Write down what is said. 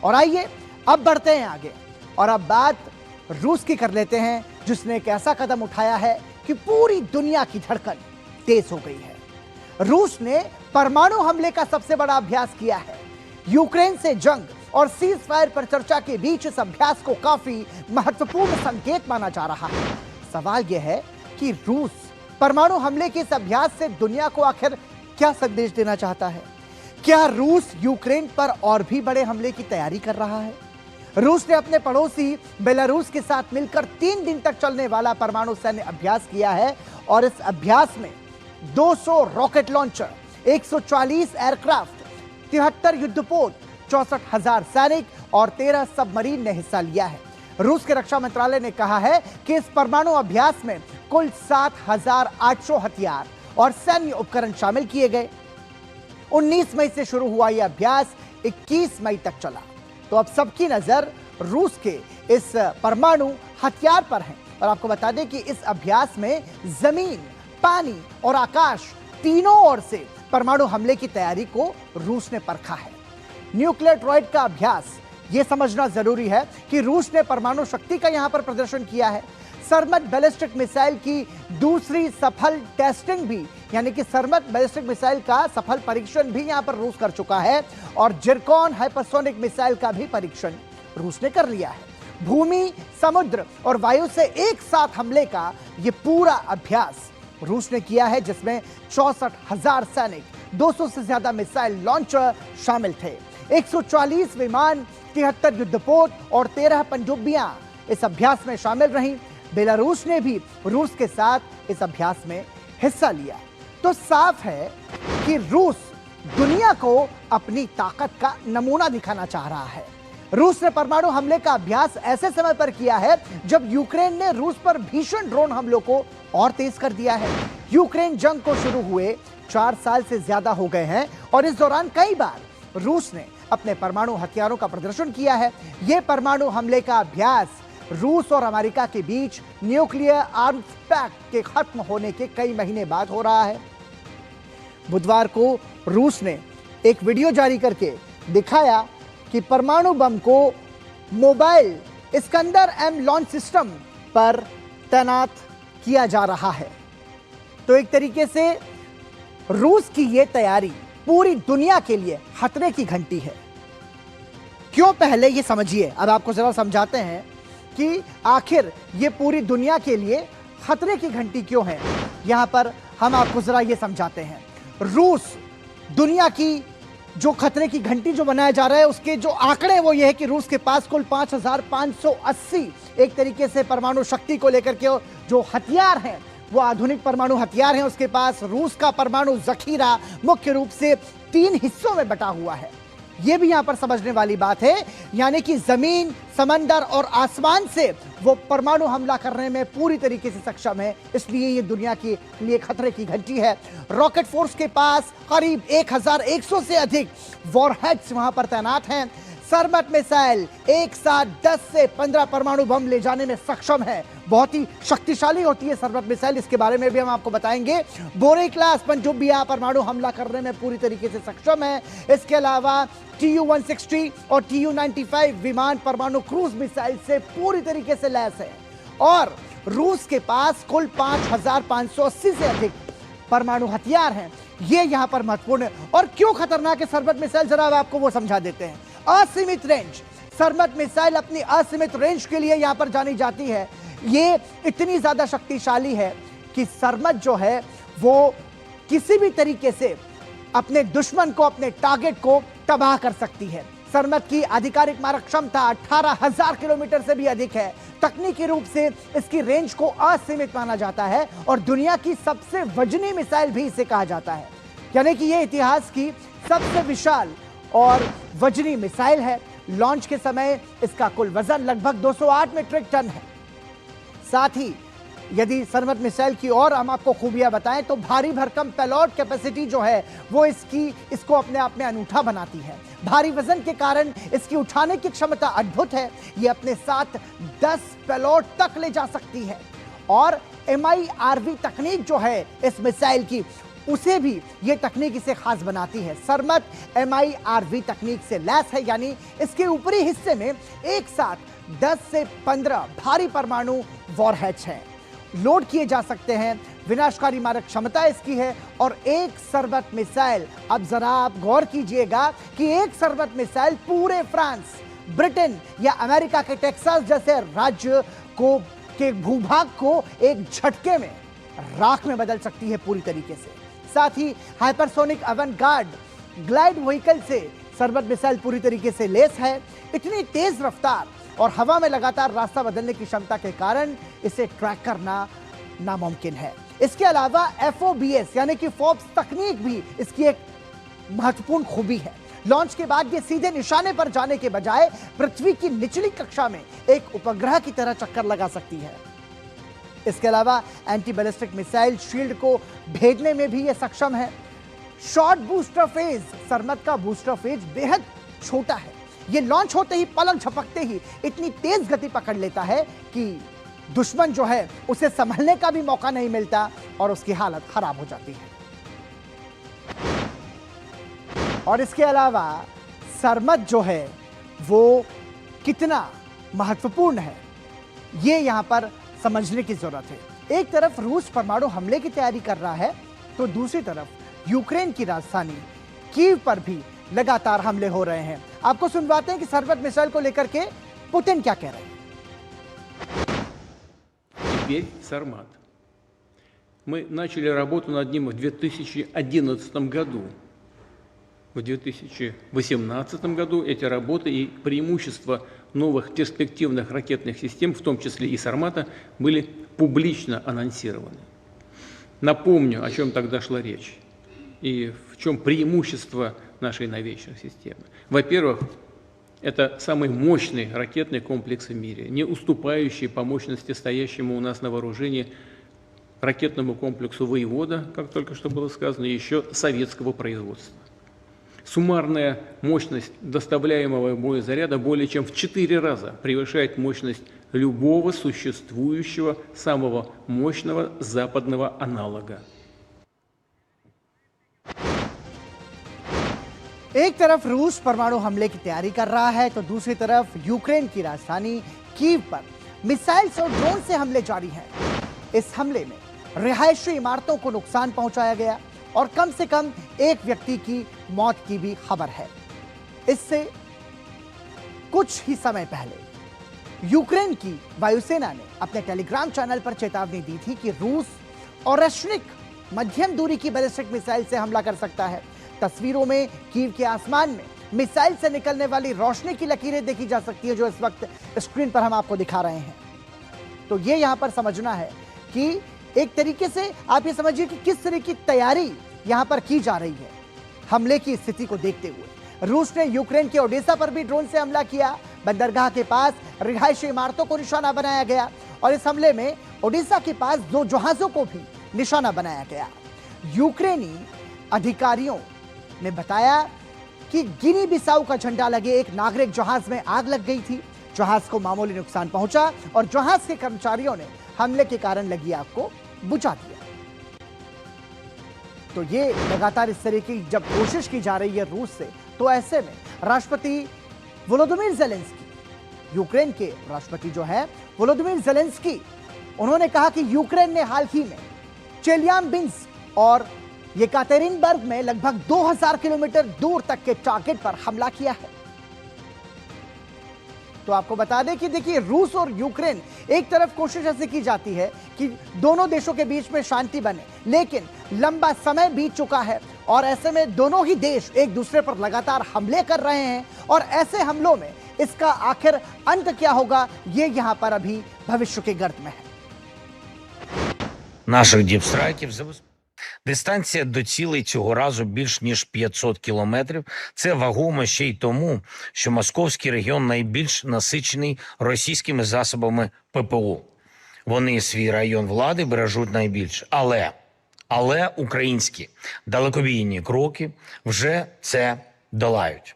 और आइए अब बढ़ते हैं आगे और अब बात रूस की कर लेते हैं, जिसने एक ऐसा कदम उठाया है कि पूरी दुनिया की धड़कन तेज हो गई है। रूस ने परमाणु हमले का सबसे बड़ा अभ्यास किया है। यूक्रेन से जंग और सीज फायर पर चर्चा के बीच इस अभ्यास को काफी महत्वपूर्ण संकेत माना जा रहा है। सवाल यह है कि रूस परमाणु हमले के इस अभ्यास से दुनिया को आखिर क्या संदेश देना चाहता है? क्या रूस यूक्रेन पर और भी बड़े हमले की तैयारी कर रहा है? रूस ने अपने पड़ोसी बेलारूस के साथ मिलकर 3 दिन तक चलने वाला परमाणु सैन्य अभ्यास किया है और इस अभ्यास में 200 रॉकेट लॉन्चर, 140 एयरक्राफ्ट, 73 युद्धपोत, 64,000 सैनिक और 13 सबमरीन ने हिस्सा लिया है। रूस के रक्षा मंत्रालय ने कहा है कि इस परमाणु अभ्यास में कुल 7,800 हथियार और सैन्य उपकरण शामिल किए गए। 19 मई से शुरू हुआ यह अभ्यास 21 मई तक चला। तो अब सबकी नजर रूस के इस परमाणु हथियार पर है और आपको बता दें कि इस अभ्यास में जमीन, पानी और आकाश तीनों ओर से परमाणु हमले की तैयारी को रूस ने परखा है। न्यूक्लियर ट्रायड का अभ्यास, यह समझना जरूरी है कि रूस ने परमाणु शक्ति का यहां पर प्रदर्शन किया है। सरमत बैलिस्टिक मिसाइल की दूसरी सफल टेस्टिंग भी, यानी कि सरमत बैलिस्टिक मिसाइल का सफल परीक्षण भी यहां पर रूस कर चुका है और जिरकॉन हाइपरसोनिक मिसाइल का भी परीक्षण रूस ने कर लिया है। भूमि, समुद्र और वायु से एक साथ हमले का यह पूरा अभ्यास रूस ने किया है, जिसमें 64,000 सैनिक, 200 से ज्यादा मिसाइल लॉन्चर शामिल थे, 140 विमान, 73 युद्धपोत और 13 पनडुब्बियां इस अभ्यास में शामिल रहीं। बेलारूस ने भी रूस के साथ इस अभ्यास में हिस्सा लिया। तो साफ है कि रूस दुनिया को अपनी ताकत का नमूना दिखाना चाह रहा है। रूस ने परमाणु हमले का अभ्यास ऐसे समय पर किया है जब यूक्रेन ने रूस पर भीषण ड्रोन हमलों को और तेज कर दिया है। यूक्रेन जंग को शुरू हुए 4 साल से ज्यादा हो गए हैं और इस दौरान कई बार रूस ने अपने परमाणु हथियारों का प्रदर्शन किया है। यह परमाणु हमले का अभ्यास रूस और अमेरिका के बीच न्यूक्लियर आर्म्स पैक्ट के खत्म होने के कई महीने बाद हो रहा है। बुधवार को रूस ने एक वीडियो जारी करके दिखाया कि परमाणु बम को mobile Iskander M launch system पर तैनात किया जा रहा है। तो एक तरीके से रूस की यह तैयारी पूरी दुनिया के लिए खतरे की घंटी है। क्यों, पहले ये समझिए, अब आपको जरा समझाते हैं कि आखिर ये पूरी दुनिया के लिए खतरे की घंटी क्यों है। यहां पर हम आपको जरा ये समझाते हैं। रूस दुनिया की जो खतरे की घंटी जो बनाया जा रहा है, उसके जो आंकड़े वो ये है कि रूस के पास कुल 5,580 एक तरीके से परमाणु शक्ति को लेकर के जो हथियार हैं वो आधुनिक परमाणु हथियार हैं उसके पास। रूस का परमाणु जखीरा मुख्य रूप से 3 हिस्सों में बटा हुआ है। यह भी यहां पर समझने वाली बात है, यानी कि जमीन, समंदर और आसमान से वो परमाणु हमला करने में पूरी तरीके से सक्षम है। इसलिए ये दुनिया के लिए खतरे की घंटी है। रॉकेट फोर्स के पास करीब 1,100 से अधिक वॉरहेड्स वहां पर तैनात हैं। सरमत मिसाइल एक साथ 10 से 15 परमाणु बम ले जाने में सक्षम है। बहुत ही शक्तिशाली होती है सरमत मिसाइल, इसके बारे में भी हम आपको बताएंगे। बोरे क्लास पनडुब्बियां परमाणु हमला करने में पूरी तरीके से सक्षम है। इसके अलावा Tu-160 और Tu-95 विमान परमाणु क्रूज मिसाइल से पूरी तरीके से लैस है और रूस के पास कुल 5,580 से अधिक परमाणु हथियार हैं। ये यहां पर महत्वपूर्ण है। और क्यों खतरनाक है सरमत मिसाइल, जरा आपको वो समझा देते हैं। असीमित रेंज, सरमत मिसाइल अपनी असीमित रेंज के लिए यहां पर जानी जाती है। ये इतनी ज्यादा शक्तिशाली है कि सरमत जो है वो किसी भी तरीके से अपने दुश्मन को, अपने टारगेट को तबाह कर सकती है। सरमत की आधिकारिक मारक क्षमता 18,000 किलोमीटर से भी अधिक है। तकनीकी रूप से इसकी रेंज को असीमित माना जाता है और दुनिया की सबसे वजनी मिसाइल भी इसे कहा जाता है, यानी कि यह इतिहास की सबसे विशाल और वजनी मिसाइल है। लॉन्च के समय इसका कुल वजन लगभग 208 मीट्रिक टन है। साथ ही यदि सरमत मिसाइल की और हम आपको खूबियां बताएं तो भारी भरकम पेलोड कैपेसिटी जो है वो इसको अपने आप में अनूठा बनाती है। भारी वजन के कारण इसकी उठाने की क्षमता अद्भुत है। ये अपने साथ 10 पेलोड तक ले जा सकती है और MIRV तकनीक जो है इस मिसाइल की उसे भी ये तकनीक इसे खास बनाती है। सरमत MIRV तकनीक से लैस है, यानी इसके ऊपरी हिस्से में एक साथ 10 से 15 भारी परमाणु वॉरहेड्स हैं, लोड किए जा सकते हैं। विनाशकारी मारक क्षमता इसकी है। और एक सरबत मिसाइल, अब जरा आप गौर कीजिएगा कि एक सरबत मिसाइल पूरे फ्रांस, ब्रिटेन या अमेरिका के टेक्सास जैसे राज्य को के भूभाग को एक झटके में राख में बदल सकती है पूरी तरीके से। साथ ही हाइपरसोनिक अवंगार्ड ग्लाइड व्हीकल से सरबत मिसाइल पूरी तरीके से लेस है। इतनी तेज रफ्तार और हवा में लगातार रास्ता बदलने की क्षमता के कारण इसे ट्रैक करना नामुमकिन है। इसके अलावा FOBS यानी कि फोर्ब्स तकनीक भी इसकी एक महत्वपूर्ण खूबी है। लॉन्च के बाद ये सीधे निशाने पर जाने के बजाय पृथ्वी की निचली कक्षा में एक उपग्रह की तरह चक्कर लगा सकती है। इसके अलावा एंटी बैलिस्टिक मिसाइल शील्ड को भेजने में भी यह सक्षम है। शॉर्ट बूस्टर फेज, सरमत का बूस्टर फेज बेहद छोटा है। यह लॉन्च होते ही, पलक झपकते ही इतनी तेज गति पकड़ लेता है कि दुश्मन जो है उसे संभलने का भी मौका नहीं मिलता और उसकी हालत खराब हो जाती है। और इसके अलावा सरमत जो है वो कितना महत्वपूर्ण है, ये यहां पर समझने की जरूरत है। एक तरफ रूस परमाणु हमले की तैयारी कर रहा है, तो दूसरी तरफ यूक्रेन की राजधानी कीव पर भी लगातार हमले हो रहे हैं। आपको सुनवाते हैं कि सरबत मिसाइल को लेकर के पुतिन क्या कह रहे हैं। Теперь Сармат. Мы начали работу над ним в 2011 году. В 2018 году эти работы и преимущества новых перспективных ракетных систем, в том числе и Сармата, были публично анонсированы. Напомню, о чем тогда шла речь и в чем преимущество нашей новейшей системы. Во-первых, это самый мощный ракетный комплекс в мире, не уступающий по мощности стоящему у нас на вооружении ракетному комплексу «Воевода», как только что было сказано, еще советского производства. Суммарная мощность доставляемого боезаряда более чем в 4 раза превышает мощность любого существующего самого мощного западного аналога. एक तरफ रूस परमाणु हमले की तैयारी कर रहा है, तो दूसरी तरफ यूक्रेन की राजधानी कीव पर मिसाइल्स और ड्रोन से हमले जारी हैं। इस हमले में रिहायशी इमारतों को नुकसान पहुंचाया गया और कम से कम एक व्यक्ति की मौत की भी खबर है। इससे कुछ ही समय पहले यूक्रेन की वायुसेना ने अपने टेलीग्राम चैनल पर चेतावनी दी थी कि रूस ओरेश्निक मध्यम दूरी की बैलिस्टिक मिसाइल से हमला कर सकता है। तस्वीरों में कीव के आसमान में मिसाइल से निकलने वाली रोशनी की लकीरें देखी जा सकती है, जो इस वक्त स्क्रीन पर हम आपको दिखा रहे हैं। तो ये यहां पर समझना है कि एक तरीके से आप ये समझिए कि किस तरह की तैयारी यहां पर की जा रही है हमले की स्थिति को देखते हुए। रूस ने यूक्रेन के ओडेसा पर भी ड्रोन से हमला किया। बंदरगाह के पास रिहायशी इमारतों को निशाना बनाया गया और इस हमले में ओडेसा के पास 2 जहाजों को भी निशाना बनाया गया। यूक्रेनी अधिकारियों ने बताया कि गिनी बिसाऊ का झंडा लगे एक नागरिक जहाज में आग लग गई थी। जहाज को मामूली नुकसान पहुंचा और जहाज के कर्मचारियों ने हमले के कारण लगी आग को बुझा दिया। तो ये लगातार इस तरह की जब कोशिश की जा रही है रूस से, तो ऐसे में राष्ट्रपति वोलोदिमीर ज़ेलेंस्की, यूक्रेन के राष्ट्रपति जो है वोलोदिमीर ज़ेलेंस्की, उन्होंने कहा कि यूक्रेन ने हाल ही में चेलियाम्बिंस्क और येकातेरिनबर्ग में लगभग 2000 किलोमीटर दूर तक के टारगेट पर हमला किया है। तो आपको बता दें कि देखिए, रूस और यूक्रेन, एक तरफ कोशिश ऐसी की जाती है कि दोनों देशों के बीच में शांति बने, लेकिन लंबा समय बीत चुका है और ऐसे में दोनों ही देश एक दूसरे पर लगातार हमले कर रहे हैं और ऐसे हमलों में इसका आखिर अंत क्या होगा, ये यहां पर अभी भविष्य के गर्त में है। Наших діпстрайків дистанція до цілей цього разу більш ніж 500 кілометрів. Це вагомо ще й тому, що московський регіон найбільш насичений російськими засобами ППО. Вони свій район влади бережуть найбільше. Але українські далекобійні кроки вже це долають.